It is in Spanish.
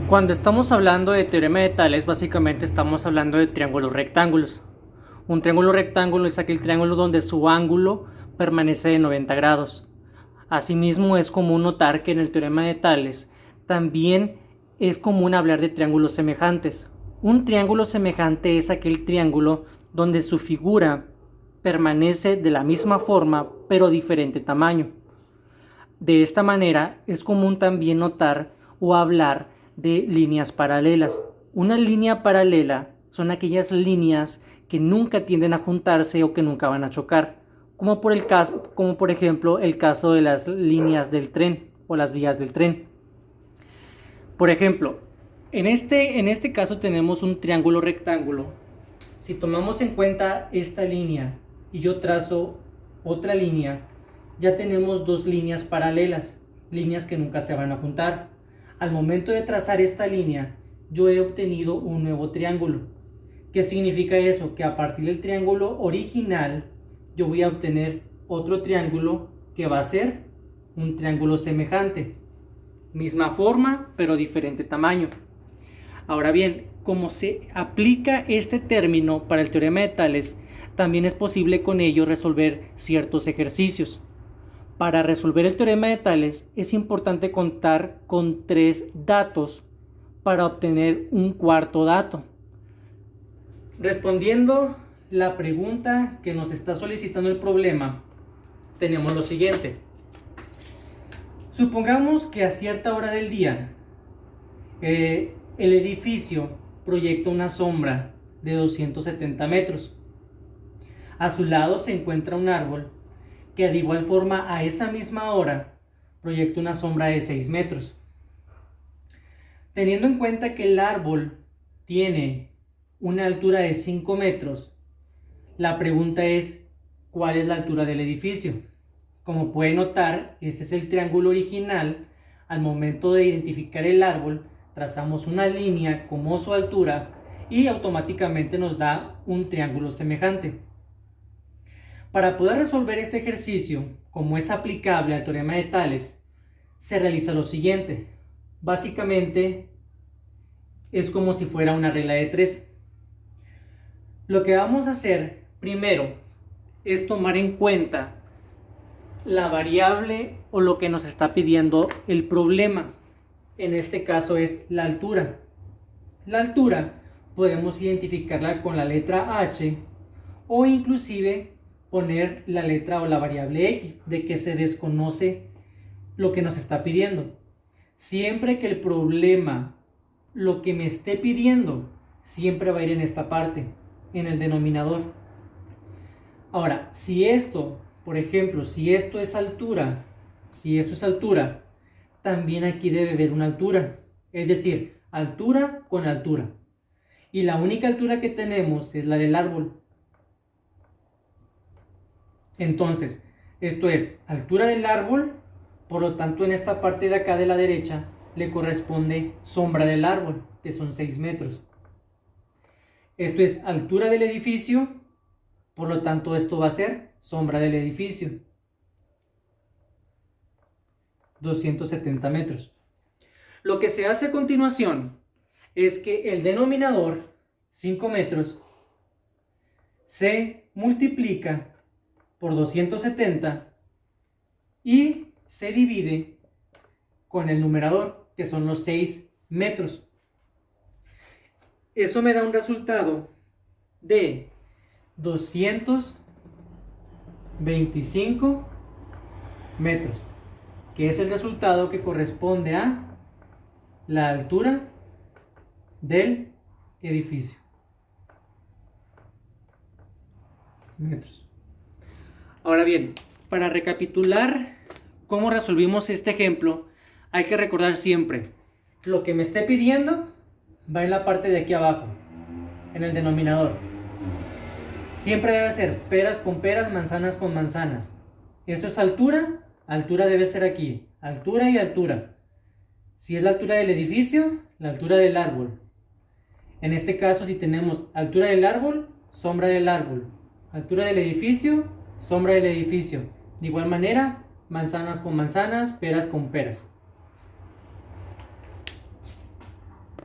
Cuando estamos hablando de teorema de Tales, básicamente estamos hablando de triángulos rectángulos. Un triángulo rectángulo es aquel triángulo donde su ángulo permanece de 90 grados. Asimismo, es común notar que en el teorema de Tales también es común hablar de triángulos semejantes. Un triángulo semejante es aquel triángulo donde su figura permanece de la misma forma pero diferente tamaño. De esta manera es común también notar o hablar de líneas paralelas. Una línea paralela son aquellas líneas que nunca tienden a juntarse o que nunca van a chocar, como por ejemplo el caso de las líneas del tren o las vías del tren. Por ejemplo, en este caso tenemos un triángulo rectángulo. Si tomamos en cuenta esta línea y yo trazo otra línea, ya tenemos dos líneas paralelas, líneas que nunca se van a juntar. Al momento de trazar esta línea, yo he obtenido un nuevo triángulo. ¿Qué significa eso? Que a partir del triángulo original, yo voy a obtener otro triángulo que va a ser un triángulo semejante. Misma forma, pero diferente tamaño. Ahora bien, como se aplica este término para el teorema de Tales, también es posible con ello resolver ciertos ejercicios. Para resolver el teorema de Tales es importante contar con 3 datos para obtener un cuarto dato. Respondiendo la pregunta que nos está solicitando el problema, tenemos lo siguiente. Supongamos que a cierta hora del día el edificio proyecta una sombra de 270 metros. A su lado se encuentra un árbol que de igual forma a esa misma hora proyecta una sombra de 6 metros. Teniendo en cuenta que el árbol tiene una altura de 5 metros, la pregunta es, ¿cuál es la altura del edificio? Como pueden notar, este es el triángulo original. Al momento de identificar el árbol, trazamos una línea como su altura y automáticamente nos da un triángulo semejante. Para poder resolver este ejercicio, como es aplicable al teorema de Tales, se realiza lo siguiente. Básicamente es como si fuera una regla de 3. Lo que vamos a hacer primero es tomar en cuenta la variable o lo que nos está pidiendo el problema. En este caso es la altura. La altura podemos identificarla con la letra H o inclusive poner la letra o la variable X, de que se desconoce lo que nos está pidiendo. Siempre que el problema, lo que me esté pidiendo, siempre va a ir en esta parte, en el denominador. Ahora, si esto, por ejemplo, si esto es altura, también aquí debe haber una altura, es decir, altura con altura. Y la única altura que tenemos es la del árbol. Entonces, esto es altura del árbol, por lo tanto en esta parte de acá de la derecha le corresponde sombra del árbol, que son 6 metros. Esto es altura del edificio, por lo tanto esto va a ser sombra del edificio, 270 metros. Lo que se hace a continuación es que el denominador, 5 metros, se multiplica por 270 y se divide con el numerador, que son los 6 metros. Eso me da un resultado de 225 metros, que es el resultado que corresponde a la altura del edificio. Metros. Ahora bien, para recapitular cómo resolvimos este ejemplo, hay que recordar siempre, lo que me esté pidiendo va en la parte de aquí abajo, en el denominador. Siempre debe ser peras con peras, manzanas con manzanas. Esto es altura, altura debe ser aquí, altura y altura. Si es la altura del edificio, la altura del árbol. En este caso, si tenemos altura del árbol, sombra del árbol. Altura del edificio, sombra del edificio. De igual manera, manzanas con manzanas, peras con peras.